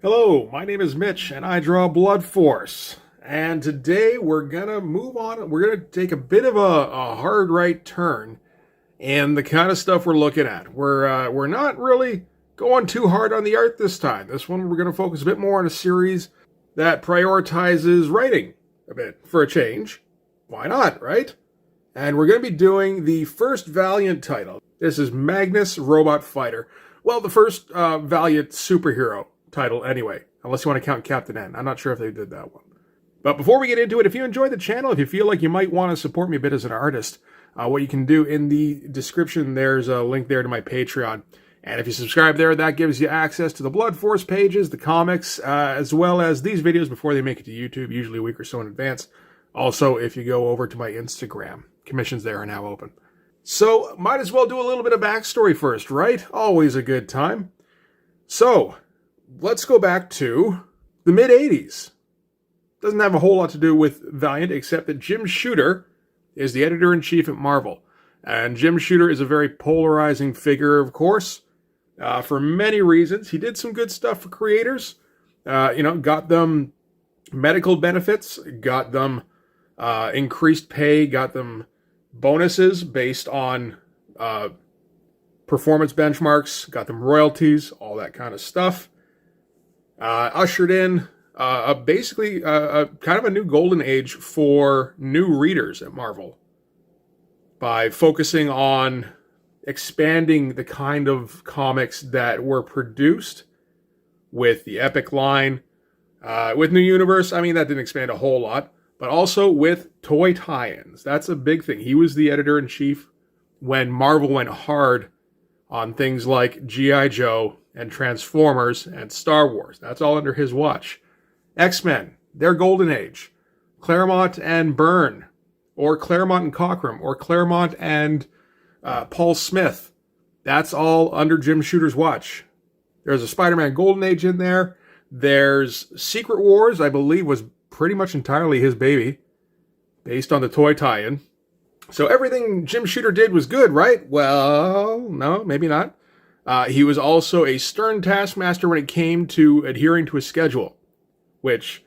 Hello, my name is Mitch, and I draw Blood Force. And today we're gonna move on. We're gonna take a bit of a hard right turn in the kind of stuff we're looking at. We're not really going too hard on the art this time. This one we're gonna focus a bit more on a series that prioritizes writing a bit for a change. Why not, right? And we're gonna be doing the first Valiant title. This is Magnus Robot Fighter. Well, the first Valiant superhero title anyway, unless you want to count Captain N. I'm not sure if they did that one. But before we get into it, if you enjoy the channel, if you feel like you might want to support me a bit as an artist, what you can do in the description, there's a link there to my Patreon. And if you subscribe there, that gives you access to the Blood Force pages, the comics, as well as these videos before they make it to YouTube, usually a week or so in advance. Also, if you go over to my Instagram, commissions there are now open. So, might as well do a little bit of backstory first, right? Always a good time. So, let's go back to the mid-'80s. Doesn't have a whole lot to do with Valiant, except that Jim Shooter is the editor-in-chief at Marvel. And Jim Shooter is a very polarizing figure, of course, for many reasons. He did some good stuff for creators. Got them medical benefits, got them increased pay, got them bonuses based on performance benchmarks, got them royalties, all that kind of stuff. Ushered in basically kind of a new golden age for new readers at Marvel by focusing on expanding the kind of comics that were produced with the Epic line, with New Universe. I mean, that didn't expand a whole lot, but also with toy tie-ins. That's a big thing. He was the editor-in-chief when Marvel went hard on things like G.I. Joe and Transformers and Star Wars. That's all under his watch. X-Men, their golden age. Claremont and Byrne, or Claremont and Cockrum, or Claremont and Paul Smith. That's all under Jim Shooter's watch. There's a Spider-Man golden age in there. There's Secret Wars, I believe, was pretty much entirely his baby, based on the toy tie-in. So everything Jim Shooter did was good, right? Well, no, maybe not. He was also a stern taskmaster when it came to adhering to a schedule, which,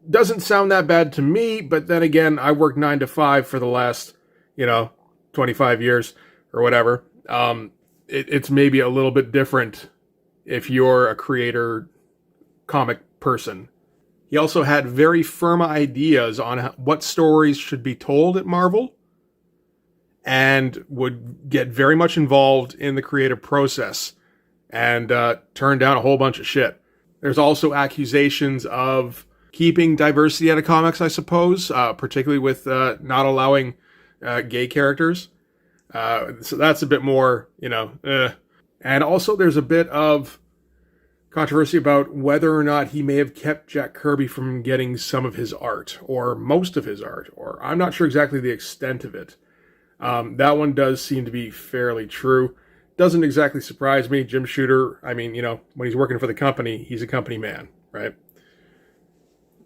doesn't sound that bad to me, but then again, I worked 9 to 5 for the last, 25 years or whatever. It's maybe a little bit different if you're a creator comic person. He also had very firm ideas on what stories should be told at Marvel, and would get very much involved in the creative process and turn down a whole bunch of shit. There's also accusations of keeping diversity out of comics, I suppose, particularly with not allowing gay characters. So that's a bit more, And also there's a bit of controversy about whether or not he may have kept Jack Kirby from getting some of his art, or most of his art, or I'm not sure exactly the extent of it. That one does seem to be fairly true. Doesn't exactly surprise me. Jim Shooter, when he's working for the company, he's a company man, right?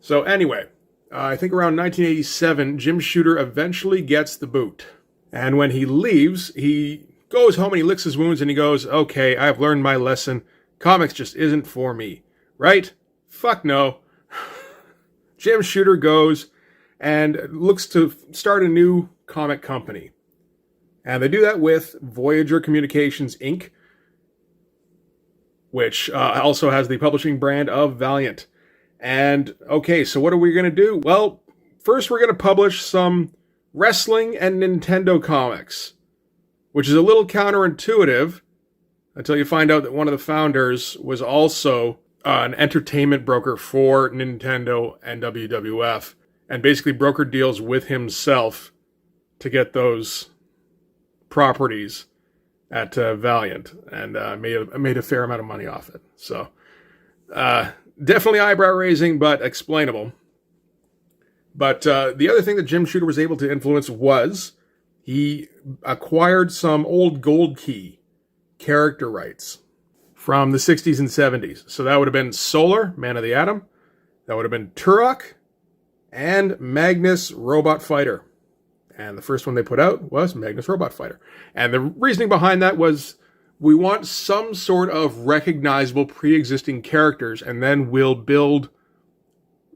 So anyway, I think around 1987, Jim Shooter eventually gets the boot. And when he leaves, he goes home and he licks his wounds and he goes, okay, I've learned my lesson. Comics just isn't for me, right? Fuck no. Jim Shooter goes and looks to start a new comic company. And they do that with Voyager Communications, Inc., which also has the publishing brand of Valiant. And, okay, so what are we going to do? Well, first we're going to publish some wrestling and Nintendo comics, which is a little counterintuitive until you find out that one of the founders was also an entertainment broker for Nintendo and WWF, and basically brokered deals with himself to get those properties at Valiant, and made a fair amount of money off it. So, definitely eyebrow-raising, but explainable. But the other thing that Jim Shooter was able to influence was he acquired some old Gold Key character rights from the 60s and 70s. So that would have been Solar, Man of the Atom. That would have been Turok, and Magnus Robot Fighter. And the first one they put out was Magnus Robot Fighter. And the reasoning behind that was we want some sort of recognizable pre-existing characters, and then we'll build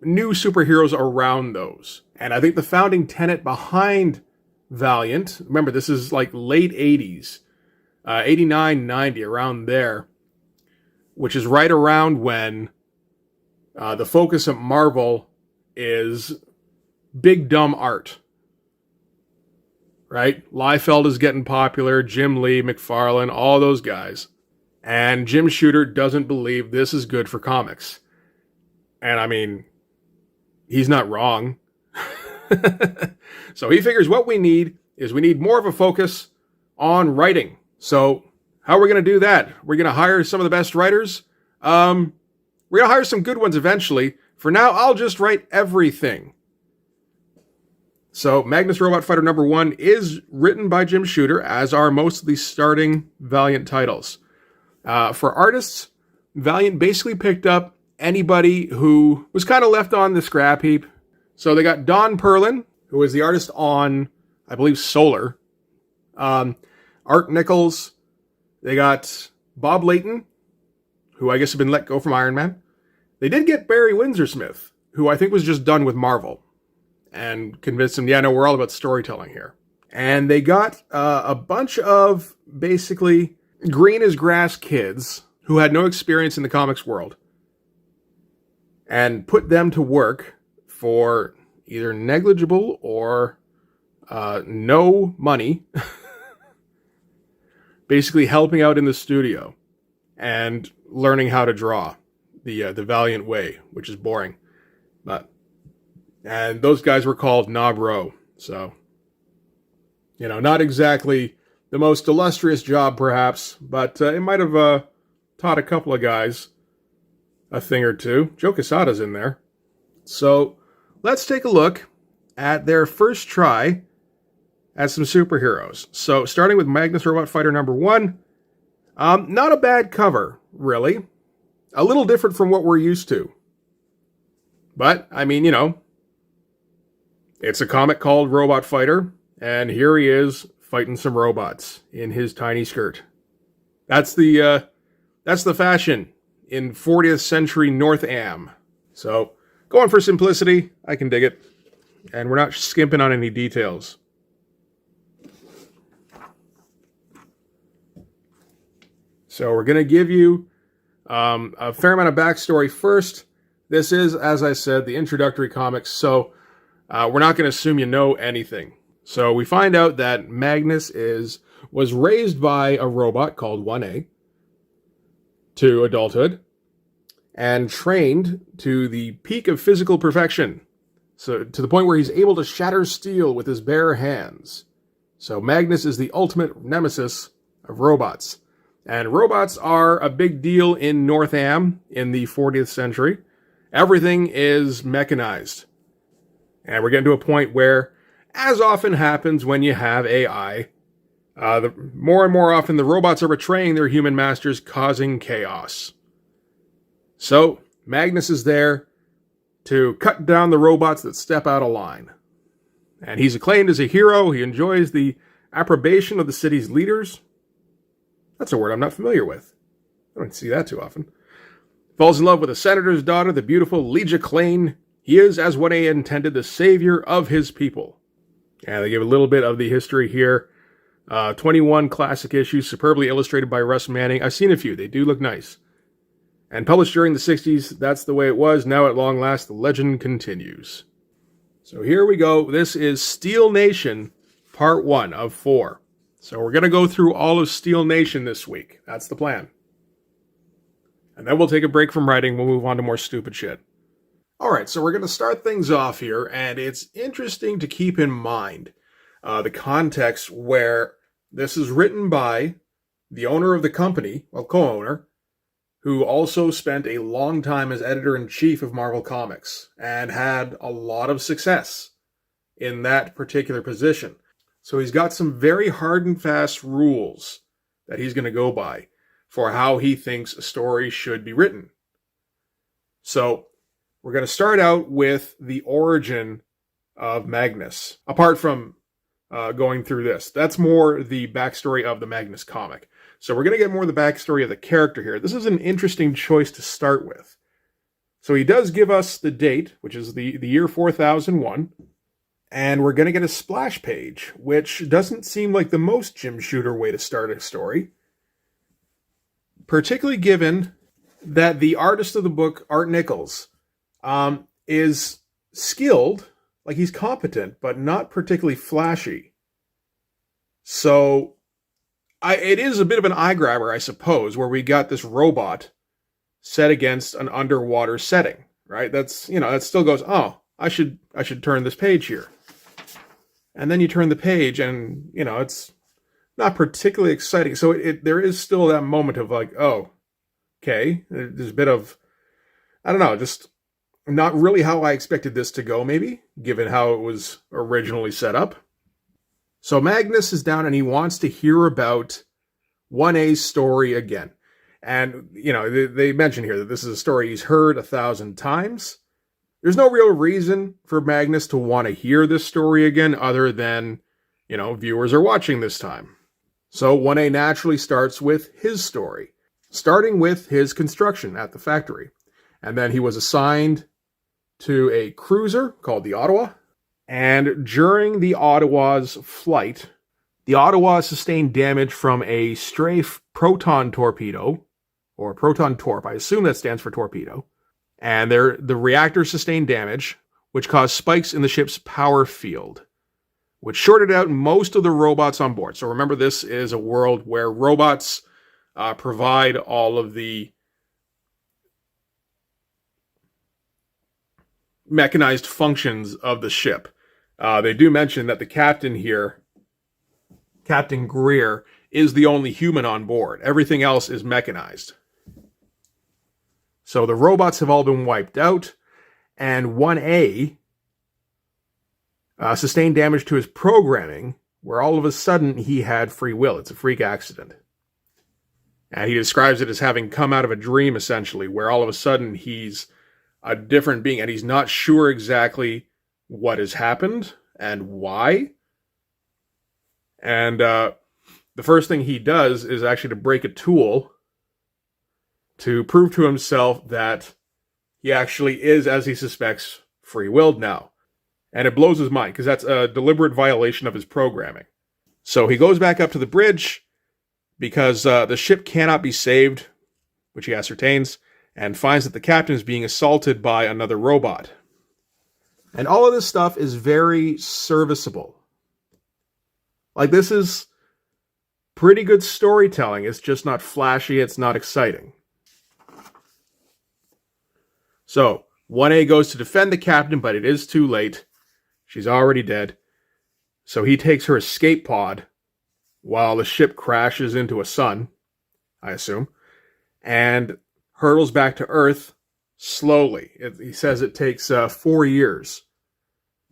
new superheroes around those. And I think the founding tenet behind Valiant, remember this is like late 80s, 89, 90, around there, which is right around when the focus of Marvel is big dumb art. Right? Liefeld is getting popular, Jim Lee, McFarlane, all those guys. And Jim Shooter doesn't believe this is good for comics. And I mean, he's not wrong. So he figures what we need is we need more of a focus on writing. So how are we going to do that? We're going to hire some of the best writers. We're going to hire some good ones eventually. For now, I'll just write everything. So Magnus Robot Fighter #1 is written by Jim Shooter, as are most of the starting Valiant titles. For artists, Valiant basically picked up anybody who was kind of left on the scrap heap. So they got Don Perlin, who is the artist on, I believe, Solar. Art Nichols. They got Bob Layton, who I guess had been let go from Iron Man. They did get Barry Windsor-Smith, who I think was just done with Marvel, and convinced him, yeah, no, we're all about storytelling here. And they got a bunch of basically green as grass kids who had no experience in the comics world and put them to work for either negligible or no money, basically helping out in the studio and learning how to draw the Valiant way, which is boring. And those guys were called Knob Row. So, you know, not exactly the most illustrious job, perhaps, but it might have taught a couple of guys a thing or two. Joe Quesada's in there. So, let's take a look at their first try at some superheroes. So, starting with Magnus Robot Fighter #1. Not a bad cover, really. A little different from what we're used to. But, I mean, you know, it's a comic called Robot Fighter, and here he is fighting some robots in his tiny skirt. That's the fashion in 40th century North Am. So, going for simplicity, I can dig it. And we're not skimping on any details. So we're going to give you a fair amount of backstory first. This is, as I said, the introductory comics, so we're not going to assume you know anything. So we find out that Magnus was raised by a robot called 1A to adulthood and trained to the peak of physical perfection. So to the point where he's able to shatter steel with his bare hands. So Magnus is the ultimate nemesis of robots. And robots are a big deal in North Am in the 40th century. Everything is mechanized. And we're getting to a point where, as often happens when you have AI, more and more often the robots are betraying their human masters, causing chaos. So, Magnus is there to cut down the robots that step out of line. And he's acclaimed as a hero. He enjoys the approbation of the city's leaders. That's a word I'm not familiar with. I don't see that too often. Falls in love with a senator's daughter, the beautiful Legia Klain. He is, as what he intended, the savior of his people. And they give a little bit of the history here. 21 classic issues, superbly illustrated by Russ Manning. I've seen a few. They do look nice. And published during the 60s, that's the way it was. Now, at long last, the legend continues. So here we go. This is Steel Nation, Part 1 of 4. So we're going to go through all of Steel Nation this week. That's the plan. And then we'll take a break from writing. We'll move on to more stupid shit. Alright, so we're going to start things off here, and it's interesting to keep in mind the context where this is written by the owner of the company, well, co-owner, who also spent a long time as editor-in-chief of Marvel Comics and had a lot of success in that particular position. So he's got some very hard and fast rules that he's going to go by for how he thinks a story should be written. So we're going to start out with the origin of Magnus. Apart from going through this, that's more the backstory of the Magnus comic. So we're going to get more of the backstory of the character here. This is an interesting choice to start with. So he does give us the date, which is the year 4001. And we're going to get a splash page, which doesn't seem like the most Jim Shooter way to start a story. Particularly given that the artist of the book, Art Nichols, is skilled, like he's competent, but not particularly flashy. So it is a bit of an eye grabber, I suppose, where we got this robot set against an underwater setting, right? That's, that still goes, oh, I should turn this page here. And then you turn the page and, it's not particularly exciting. So there is still that moment of like, oh, okay, there's a bit of, I don't know, just not really how I expected this to go, maybe, given how it was originally set up. So Magnus is down and he wants to hear about 1A's story again. And, they mention here that this is a story he's heard 1,000 times. There's no real reason for Magnus to want to hear this story again other than, viewers are watching this time. So 1A naturally starts with his story, starting with his construction at the factory. And then he was assigned to a cruiser called the Ottawa. And during the Ottawa's flight, the Ottawa sustained damage from a stray proton torpedo, or proton torp. I assume that stands for torpedo. And the reactor sustained damage, which caused spikes in the ship's power field, which shorted out most of the robots on board. So remember, this is a world where robots provide all of the mechanized functions of the ship. They do mention that the captain here, Captain Greer, is the only human on board. Everything else is mechanized. So the robots have all been wiped out, and 1A sustained damage to his programming, where all of a sudden he had free will. It's a freak accident. And he describes it as having come out of a dream, essentially, where all of a sudden he's a different being, and he's not sure exactly what has happened and why. And the first thing he does is actually to break a tool to prove to himself that he actually is, as he suspects, free-willed now. And it blows his mind, because that's a deliberate violation of his programming. So he goes back up to the bridge, because the ship cannot be saved, which he ascertains, and finds that the captain is being assaulted by another robot. And all of this stuff is very serviceable. Like, this is pretty good storytelling. It's just not flashy, it's not exciting. So, 1A goes to defend the captain, but it is too late. She's already dead. So he takes her escape pod while the ship crashes into a sun, I assume, and hurtles back to Earth slowly. He says it takes 4 years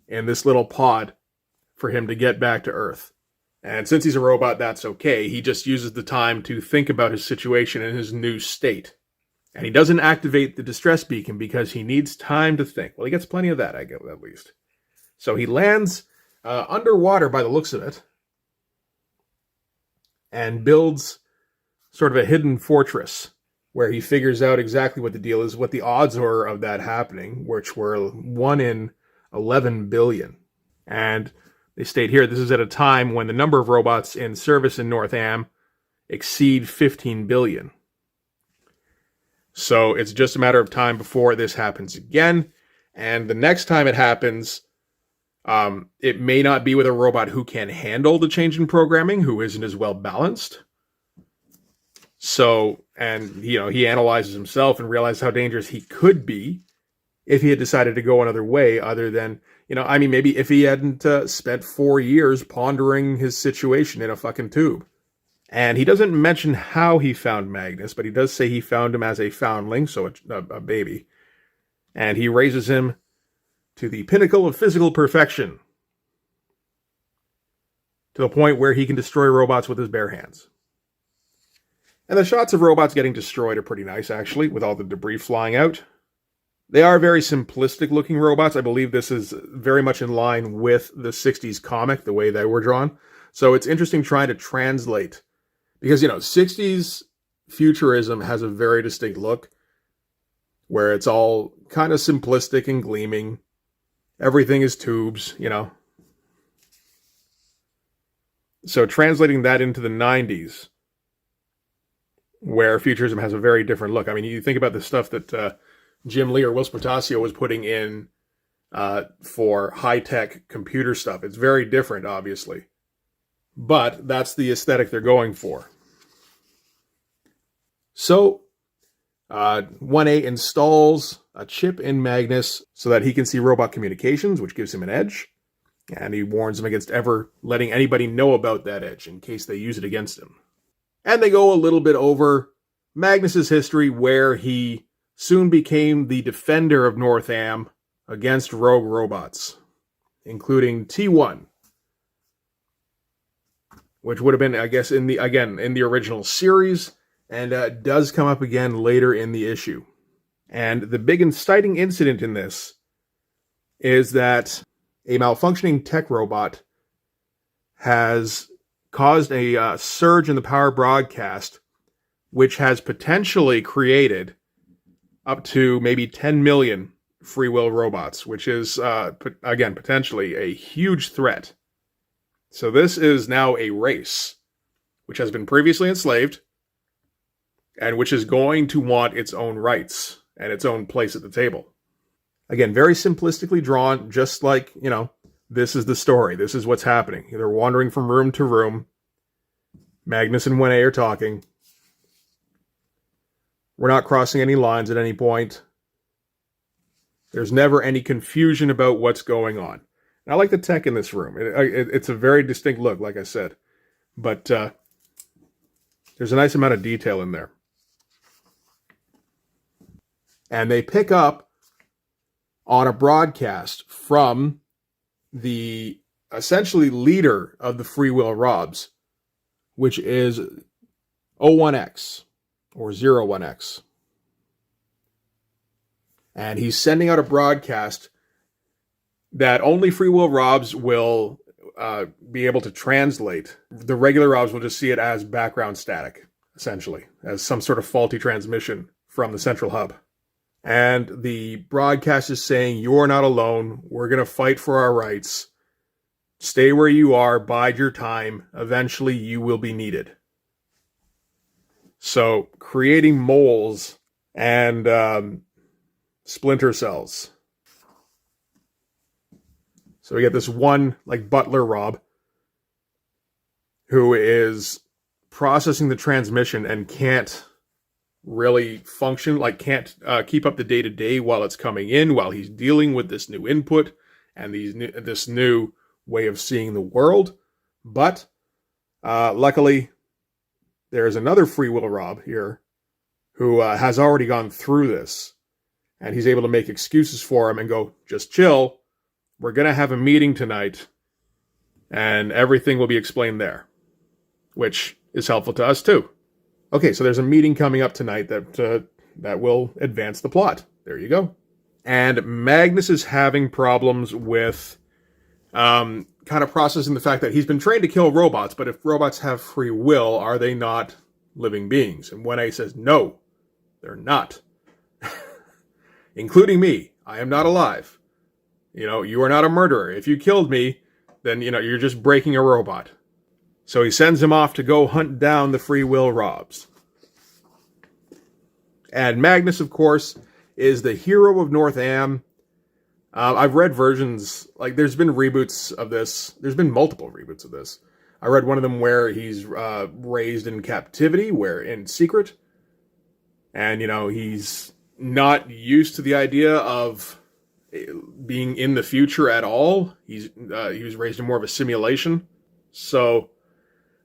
in this little pod for him to get back to Earth. And since he's a robot, that's okay. He just uses the time to think about his situation and his new state. And he doesn't activate the distress beacon because he needs time to think. Well, he gets plenty of that, I guess, at least. So he lands underwater by the looks of it and builds sort of a hidden fortress where he figures out exactly what the deal is, what the odds are of that happening, which were 1 in 11 billion. And they state here, this is at a time when the number of robots in service in North Am exceed 15 billion. So it's just a matter of time before this happens again. And the next time it happens, it may not be with a robot who can handle the change in programming, who isn't as well balanced. So, and, he analyzes himself and realizes how dangerous he could be if he had decided to go another way other than, maybe if he hadn't spent 4 years pondering his situation in a fucking tube. And he doesn't mention how he found Magnus, but he does say he found him as a foundling, so a baby. And he raises him to the pinnacle of physical perfection, to the point where he can destroy robots with his bare hands. And the shots of robots getting destroyed are pretty nice, actually, with all the debris flying out. They are very simplistic-looking robots. I believe this is very much in line with the 60s comic, the way they were drawn. So it's interesting trying to translate, Because, 60s futurism has a very distinct look where it's all kind of simplistic and gleaming. Everything is tubes, So translating that into the 90s, where futurism has a very different look. I mean, you think about the stuff that Jim Lee or Will Portasio was putting in for high-tech computer stuff. It's very different, obviously. But that's the aesthetic they're going for. So, 1A installs a chip in Magnus so that he can see robot communications, which gives him an edge. And he warns him against ever letting anybody know about that edge in case they use it against him. And they go a little bit over Magnus's history, where he soon became the defender of Northam against rogue robots, including T1, which would have been, I guess, in the original series, and does come up again later in the issue. And the big inciting incident in this is that a malfunctioning tech robot has caused a surge in the power broadcast, which has potentially created up to maybe 10 million free will robots, which is, again, potentially a huge threat. So this is now a race which has been previously enslaved and which is going to want its own rights and its own place at the table. Again, very simplistically drawn, just like, this is the story. This is what's happening. They're wandering from room to room. Magnus and 1A are talking. We're not crossing any lines at any point. There's never any confusion about what's going on. And I like the tech in this room. It's a very distinct look, like I said. But there's a nice amount of detail in there. And they pick up on a broadcast from the essentially leader of the Free Will Robs, which is 01X or 01X. And he's sending out a broadcast that only Free Will Robs will be able to translate. The regular Robs will just see it as background static, essentially, as some sort of faulty transmission from the central hub. And the broadcast is saying, you're not alone. We're going to fight for our rights. Stay where you are. Bide your time. Eventually, you will be needed. So, creating moles and splinter cells. So we get this one, butler Rob, who is processing the transmission and can't really function, can't keep up the day-to-day while it's coming in, while he's dealing with this new input and this new way of seeing the world. But luckily, there's another Free Will Rob here who has already gone through this, and he's able to make excuses for him and go, just chill. We're going to have a meeting tonight, and everything will be explained there, which is helpful to us too. Okay, so there's a meeting coming up tonight that will advance the plot. There you go. And Magnus is having problems with kind of processing the fact that he's been trained to kill robots, but if robots have free will, are they not living beings? And 1A says, no, they're not. Including me. I am not alive. You are not a murderer. If you killed me, then, you're just breaking a robot. So he sends him off to go hunt down the Free Will Robs. And Magnus, of course, is the hero of Northam. I've read versions, there's been reboots of this. There's been multiple reboots of this. I read one of them where he's raised in captivity, where in secret. And, he's not used to the idea of being in the future at all. He was raised in more of a simulation. So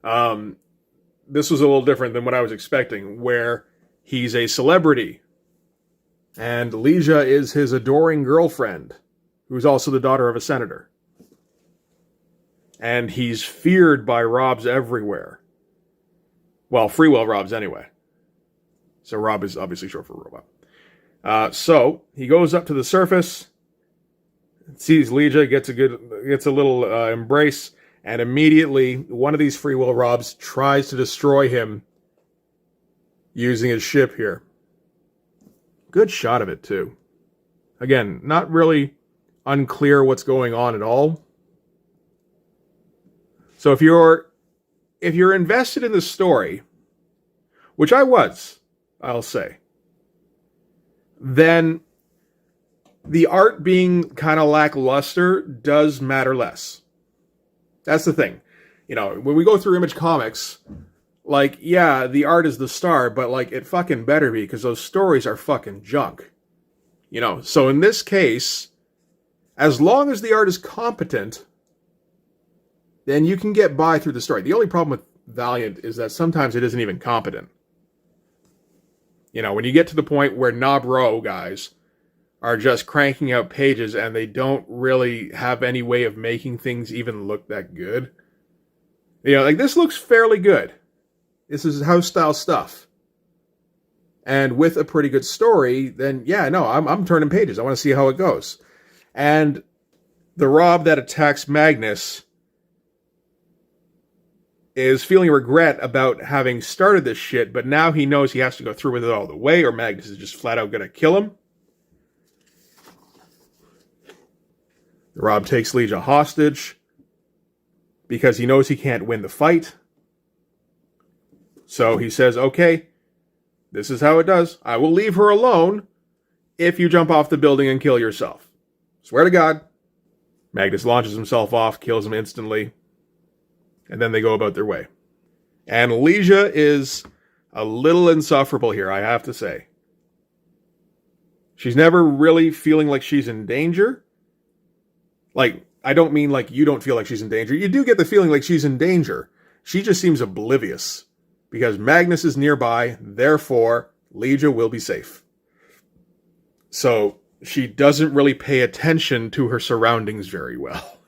this was a little different than what I was expecting, where he's a celebrity. And Leisha is his adoring girlfriend, who's also the daughter of a senator. And he's feared by Robs everywhere. Well, Free Will Robs anyway. So Rob is obviously short for robot. So he goes up to the surface, sees Leisha, gets a little embrace, And immediately, one of these free will robs tries to destroy him using his ship here. Good shot of it, too. Again, not really unclear what's going on at all. So if you're invested in the story, which I was, I'll say, then the art being kind of lackluster does matter less. That's the thing. You know, when we go through Image Comics, like, yeah, the art is the star, but, like, it fucking better be, because those stories are fucking junk. You know, so in this case, as long as the art is competent, then you can get by through the story. The only problem with Valiant is that sometimes it isn't even competent. You know, when you get to the point where Knob Row guys are just cranking out pages and they don't really have any way of making things even look that good. You know, like, this looks fairly good. This is house style stuff. And with a pretty good story, then yeah, no, I'm turning pages. I want to see how it goes. And the Rob that attacks Magnus is feeling regret about having started this shit, but now he knows he has to go through with it all the way, or Magnus is just flat out going to kill him. The Rob takes Legia hostage because he knows he can't win the fight. So he says, okay, this is how it does. I will leave her alone if you jump off the building and kill yourself. Swear to God. Magnus launches himself off, kills him instantly, and then they go about their way. And Legia is a little insufferable here, I have to say. She's never really feeling like she's in danger. Like, I don't mean like you don't feel like she's in danger. You do get the feeling like she's in danger. She just seems oblivious. Because Magnus is nearby, therefore, Legia will be safe. So, she doesn't really pay attention to her surroundings very well.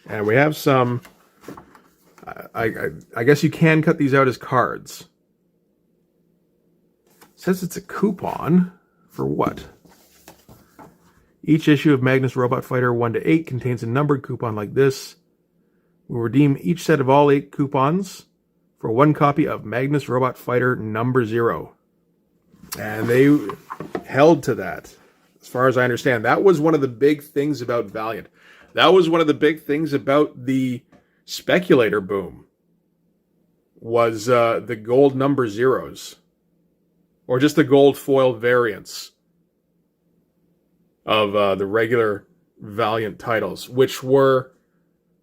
And we have some... I guess you can cut these out as cards. It says it's a coupon. For what? Each issue of Magnus Robot Fighter 1-8 contains a numbered coupon like this. We'll redeem each set of all 8 coupons for 1 copy of Magnus Robot Fighter number 0. And they held to that, as far as I understand. That was one of the big things about Valiant. That was one of the big things about the speculator boom, was the gold number 0s. Or just the gold foil variants of the regular Valiant titles, which were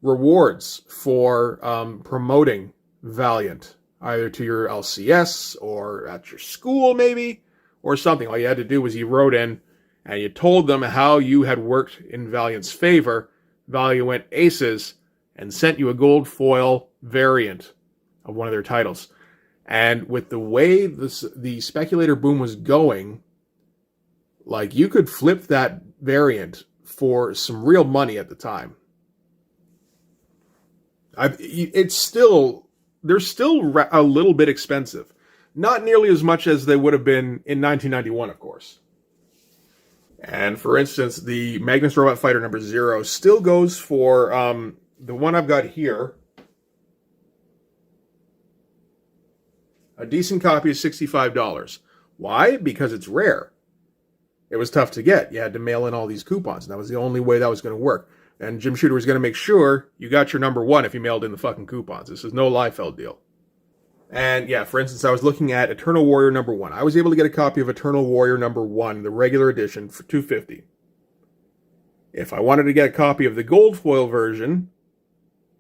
rewards for promoting Valiant, either to your LCS or at your school maybe, or something. All you had to do was you wrote in and you told them how you had worked in Valiant's favor. Valiant went aces and sent you a gold foil variant of one of their titles. And with the way the speculator boom was going, like, you could flip that variant for some real money at the time. They're still a little bit expensive. Not nearly as much as they would have been in 1991, of course. And for instance, the Magnus Robot Fighter number 0 still goes for the one I've got here. A decent copy is $65. Why? Because it's rare. It was tough to get. You had to mail in all these coupons. And that was the only way that was going to work. And Jim Shooter was going to make sure you got your number 1 if you mailed in the fucking coupons. This is no Liefeld deal. And yeah, for instance, I was looking at Eternal Warrior number 1. I was able to get a copy of Eternal Warrior number 1, the regular edition, for $250. If I wanted to get a copy of the gold foil version,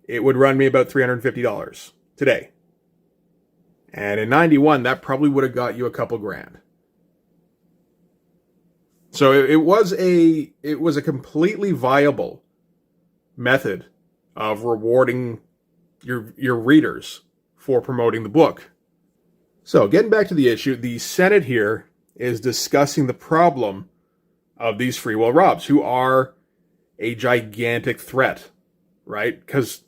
it would run me about $350 today. And in 91, that probably would have got you a couple grand. So it was a completely viable method of rewarding your readers for promoting the book. So getting back to the issue, the Senate here is discussing the problem of these free will robs, who are a gigantic threat, right? Because,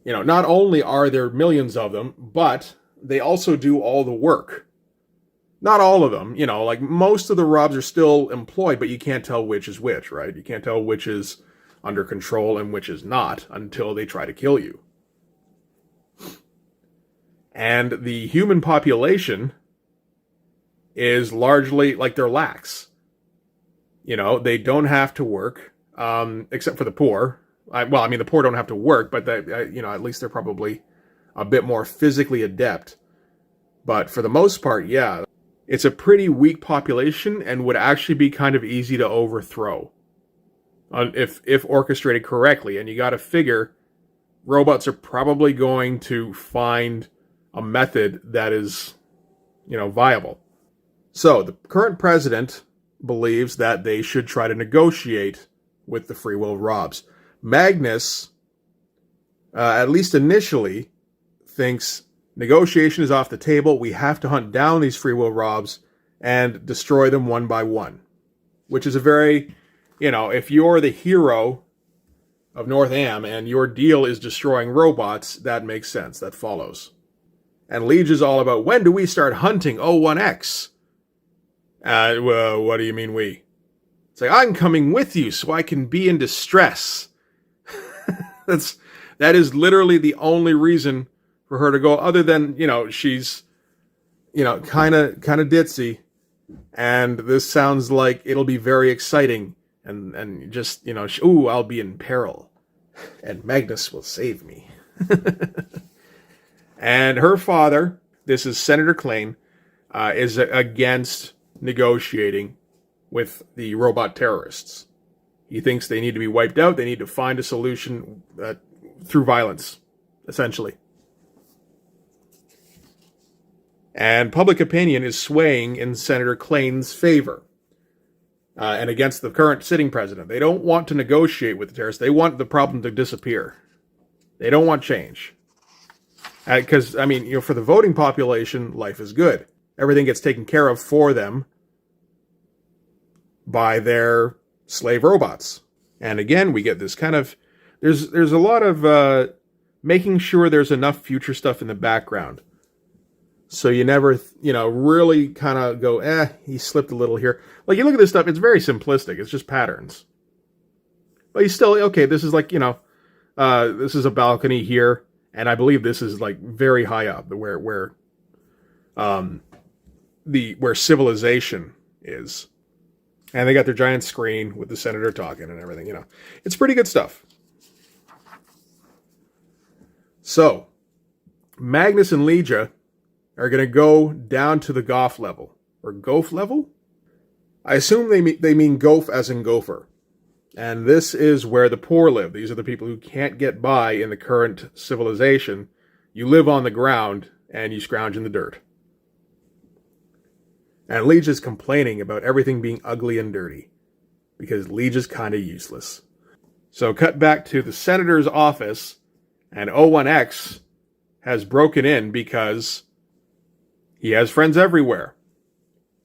you know, not only are there millions of them, but they also do all the work. Not all of them, you know, like most of the robs are still employed, but you can't tell which is which, right? You can't tell which is under control and which is not until they try to kill you. And the human population is largely like they're lax. You know, they don't have to work, except for the poor. The poor don't have to work, but at least they're probably a bit more physically adept. But for the most part, yeah, it's a pretty weak population and would actually be kind of easy to overthrow if orchestrated correctly. And you got to figure robots are probably going to find a method that is, viable. So the current president believes that they should try to negotiate with the free will Robs. Magnus, at least initially, thinks negotiation is off the table. We have to hunt down these free will Robs and destroy them one by one. Which is a very, if you're the hero of North Am and your deal is destroying robots, that makes sense. That follows. And Liege is all about, when do we start hunting O1X? Well, what do you mean we? It's like, I'm coming with you so I can be in distress. That is literally the only reason for her to go, other than, she's, kind of ditzy. And this sounds like it'll be very exciting. And just, I'll be in peril. And Magnus will save me. And her father, this is Senator Klain, is against negotiating with the robot terrorists. He thinks they need to be wiped out. They need to find a solution through violence, essentially. And public opinion is swaying in Senator Klain's favor and against the current sitting president. They don't want to negotiate with the terrorists. They want the problem to disappear. They don't want change. Because, for the voting population, life is good. Everything gets taken care of for them by their slave robots. And again, we get this kind of... There's a lot of making sure there's enough future stuff in the background. So you never, really kind of go, he slipped a little here. Like, you look at this stuff, it's very simplistic. It's just patterns. But you still, okay, this is like, this is a balcony here. And I believe this is like very high up, where civilization is. And they got their giant screen with the senator talking and everything, It's pretty good stuff. So, Magnus and Liege are going to go down to the Goff level. Or Goff level? I assume they mean Goff as in gopher. And this is where the poor live. These are the people who can't get by in the current civilization. You live on the ground, and you scrounge in the dirt. And Liege is complaining about everything being ugly and dirty, because Liege is kind of useless. So cut back to the senator's office, and O1X has broken in because he has friends everywhere.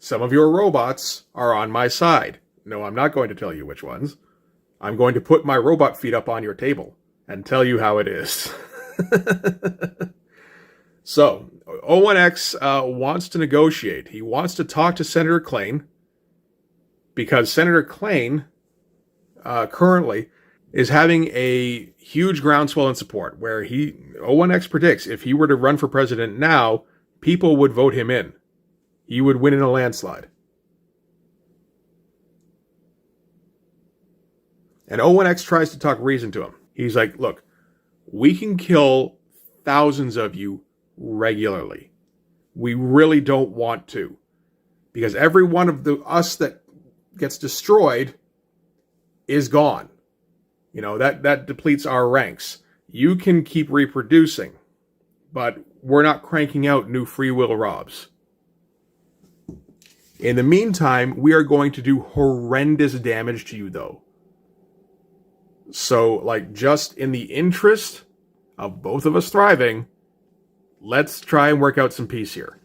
Some of your robots are on my side. No, I'm not going to tell you which ones. I'm going to put my robot feet up on your table and tell you how it is. So, O1X wants to negotiate. He wants to talk to Senator Klain because Senator Klain currently is having a huge groundswell in support where O1X predicts if he were to run for president now, people would vote him in. He would win in a landslide. And O1X tries to talk reason to him. He's like, look, we can kill thousands of you regularly. We really don't want to. Because every one of us that gets destroyed is gone. That depletes our ranks. You can keep reproducing, but we're not cranking out new free will Robs. In the meantime, we are going to do horrendous damage to you, though. So, just in the interest of both of us thriving, let's try and work out some peace here.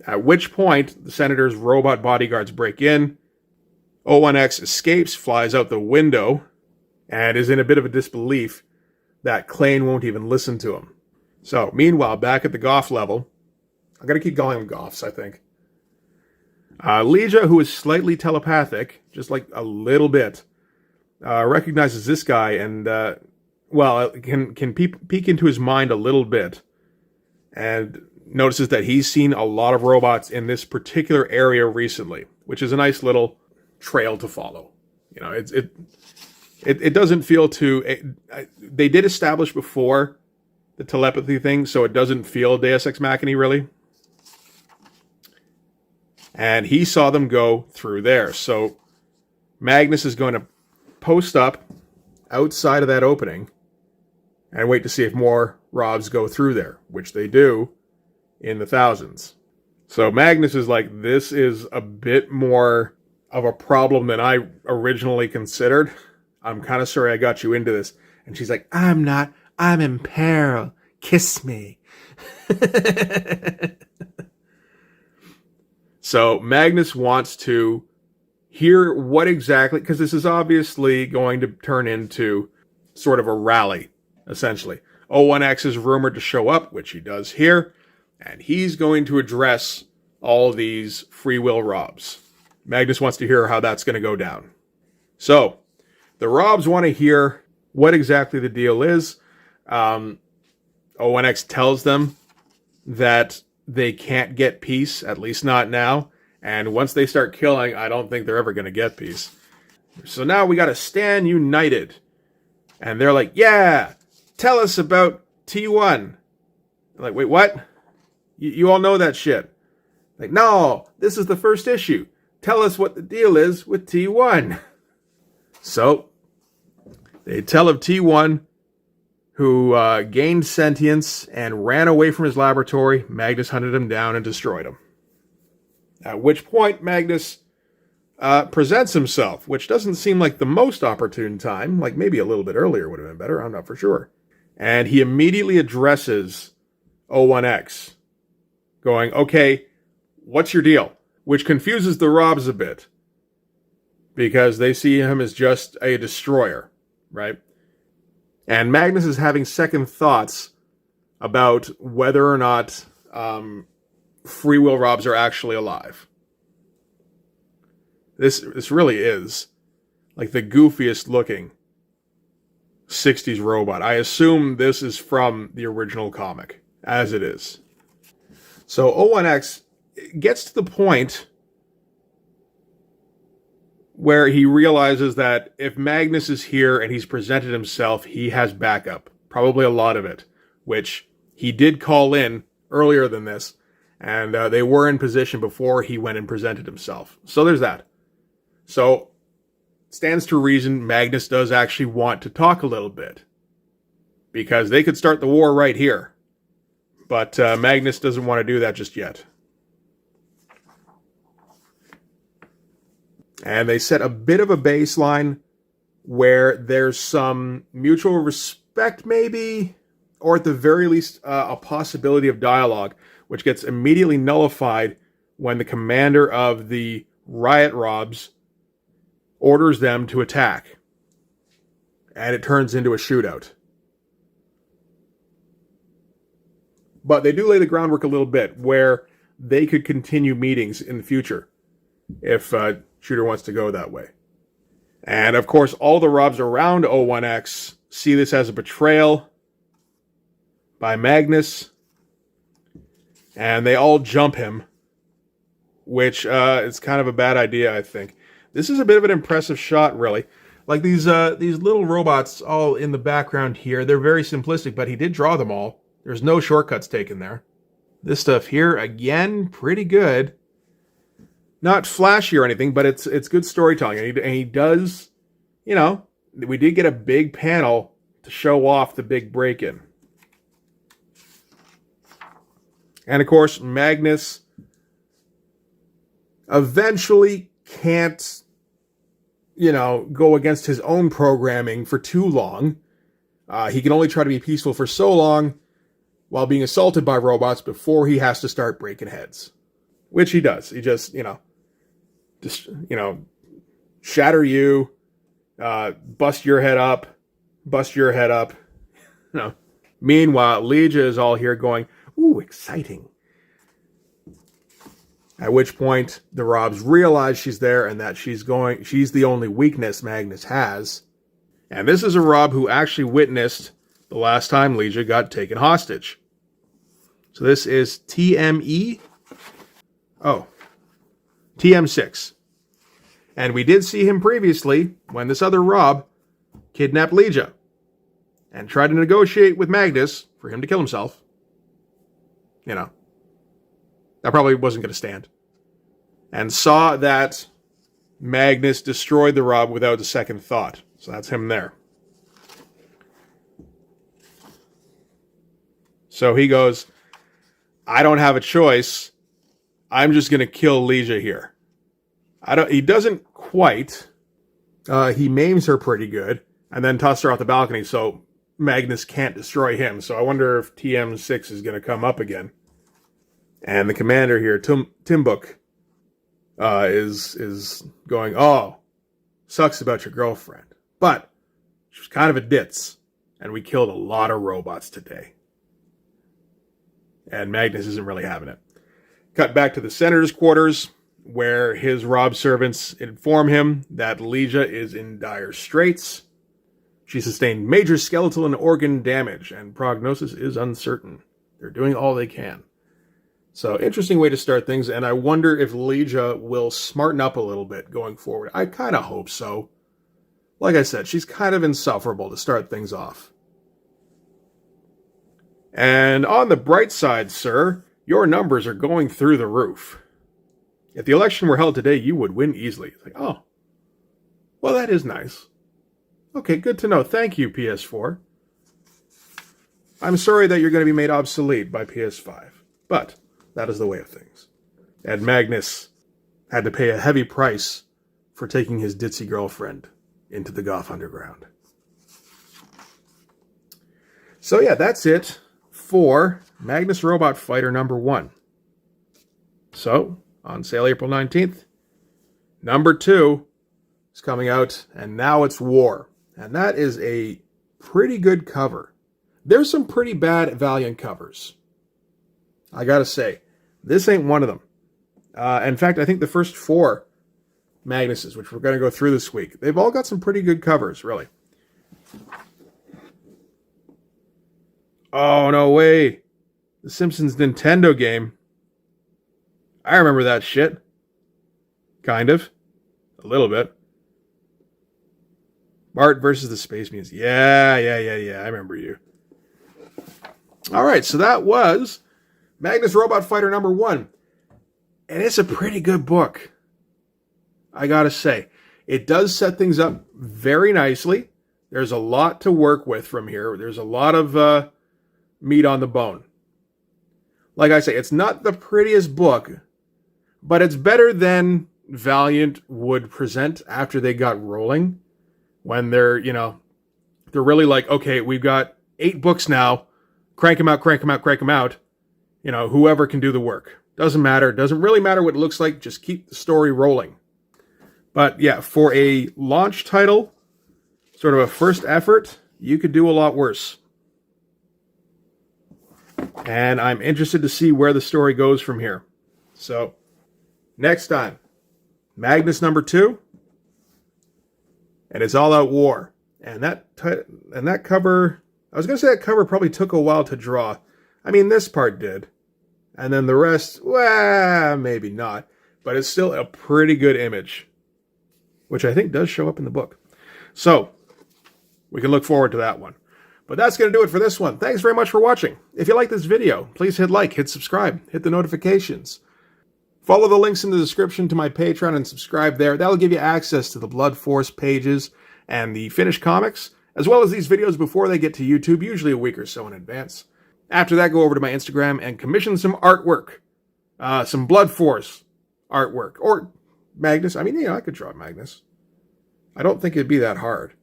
At which point, the senator's robot bodyguards break in. O1X escapes, flies out the window, and is in a bit of a disbelief that Klain won't even listen to him. So, meanwhile, back at the Goff level, I'm going to keep calling them Goffs, I think. Legia, who is slightly telepathic, just like a little bit, recognizes this guy and, can peek into his mind a little bit and notices that he's seen a lot of robots in this particular area recently, which is a nice little trail to follow. You know, it doesn't feel too... they did establish before the telepathy thing, so it doesn't feel Deus Ex Machina, really. And he saw them go through there. So Magnus is going to post up outside of that opening and wait to see if more Robs go through there, which they do in the thousands. So Magnus is like, this is a bit more of a problem than I originally considered. I'm kind of sorry I got you into this. And she's like, I'm not. I'm in peril. Kiss me. So Magnus wants to hear what exactly, because this is obviously going to turn into sort of a rally, essentially. O1X is rumored to show up, which he does here, and he's going to address all these free will Robs. Magnus wants to hear how that's going to go down. So, the Robs want to hear what exactly the deal is. O1X tells them that they can't get peace, at least not now. And once they start killing, I don't think they're ever going to get peace. So now we got to stand united. And they're like, yeah, tell us about T1. I'm like, wait, what? You all know that shit. Like, no, this is the first issue. Tell us what the deal is with T1. So, they tell of T1, who gained sentience and ran away from his laboratory. Magnus hunted him down and destroyed him. At which point, Magnus presents himself, which doesn't seem like the most opportune time. Like, maybe a little bit earlier would have been better. I'm not for sure. And he immediately addresses O1X, going, okay, what's your deal? Which confuses the Robs a bit, because they see him as just a destroyer, right? And Magnus is having second thoughts about whether or not free will Robs are actually alive. This really is like the goofiest looking 60s robot. I assume this is from the original comic, as it is. So O1X gets to the point where he realizes that if Magnus is here and he's presented himself, he has backup. Probably a lot of it, which he did call in earlier than this, and they were in position before he went and presented himself. So there's that. So, stands to reason Magnus does actually want to talk a little bit, because they could start the war right here. But Magnus doesn't want to do that just yet. And they set a bit of a baseline where there's some mutual respect, maybe, or at the very least, a possibility of dialogue, which gets immediately nullified when the commander of the Riot Robs orders them to attack. And it turns into a shootout. But they do lay the groundwork a little bit, where they could continue meetings in the future, if Shooter wants to go that way. And of course, all the Robs around O1X see this as a betrayal by Magnus, and they all jump him, which is kind of a bad idea, I think. This is a bit of an impressive shot, really. Like these little robots all in the background here, they're very simplistic, but he did draw them all. There's no shortcuts taken there. This stuff here, again, pretty good. Not flashy or anything, but it's good storytelling. And he does, you know, we did get a big panel to show off the big break-in. And of course, Magnus eventually can't, you know, go against his own programming for too long. He can only try to be peaceful for so long while being assaulted by robots before he has to start breaking heads. Which he does. He just, shatter you, bust your head up. Meanwhile, Legia is all here going, ooh, exciting. At which point the Robs realize she's there and that she's the only weakness Magnus has. And this is a Rob who actually witnessed the last time Legia got taken hostage. So this is TME. Oh, TM6. And we did see him previously when this other Rob kidnapped Legia and tried to negotiate with Magnus for him to kill himself. You know, that probably wasn't going to stand. And saw that Magnus destroyed the Rob without a second thought. So that's him there. So he goes, I don't have a choice. I'm just going to kill Legia here. He doesn't quite. He maims her pretty good and then tosses her off the balcony so Magnus can't destroy him. So I wonder if TM6 is going to come up again. And the commander here, Timbuk, is going, oh, sucks about your girlfriend. But she was kind of a ditz, and we killed a lot of robots today. And Magnus isn't really having it. Cut back to the senator's quarters, where his Rob servants inform him that Legia is in dire straits. She sustained major skeletal and organ damage, and prognosis is uncertain. They're doing all they can. So, interesting way to start things, and I wonder if Legia will smarten up a little bit going forward. I kind of hope so. Like I said, she's kind of insufferable to start things off. And on the bright side, sir, your numbers are going through the roof. If the election were held today, you would win easily. It's like, oh, well, that is nice. Okay, good to know. Thank you, PS4. I'm sorry that you're going to be made obsolete by PS5, but that is the way of things. And Magnus had to pay a heavy price for taking his ditzy girlfriend into the Goth Underground. So yeah, that's it for Magnus Robot Fighter number 1. So, on sale April 19th, number 2 is coming out, and now it's War. And that is a pretty good cover. There's some pretty bad Valiant covers. I gotta say, this ain't one of them. In fact, I think the first 4 Magnuses, which we're going to go through this week, they've all got some pretty good covers, really. Oh, no way. The Simpsons Nintendo game. I remember that shit. Kind of. A little bit. Bart versus the Space Mutants. Yeah. I remember you. Alright, so that was Magnus Robot Fighter number 1. And it's a pretty good book. I gotta say. It does set things up very nicely. There's a lot to work with from here. There's a lot of meat on the bone. Like I say, it's not the prettiest book, but it's better than Valiant would present after they got rolling. When they're really like, okay, we've got 8 books now. Crank them out. Whoever can do the work. Doesn't matter. Doesn't really matter what it looks like. Just keep the story rolling. But yeah, for a launch title, sort of a first effort, you could do a lot worse. And I'm interested to see where the story goes from here. So, next time, Magnus number 2, and it's all out War. And that cover, I was going to say that cover probably took a while to draw. I mean, this part did. And then the rest, well, maybe not. But it's still a pretty good image, which I think does show up in the book. So, we can look forward to that one. But that's going to do it for this one. Thanks very much for watching. If you like this video, please hit like, hit subscribe, hit the notifications. Follow the links in the description to my Patreon and subscribe there. That'll give you access to the Blood Force pages and the finished comics, as well as these videos before they get to YouTube, usually a week or so in advance. After that, go over to my Instagram and commission some artwork. Some Blood Force artwork. Or Magnus. I mean, I could draw Magnus. I don't think it'd be that hard.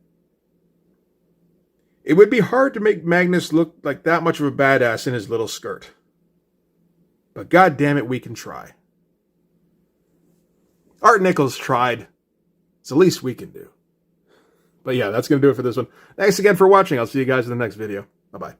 It would be hard to make Magnus look like that much of a badass in his little skirt. But god damn it, we can try. Art Nichols tried. It's the least we can do. But yeah, that's going to do it for this one. Thanks again for watching. I'll see you guys in the next video. Bye-bye.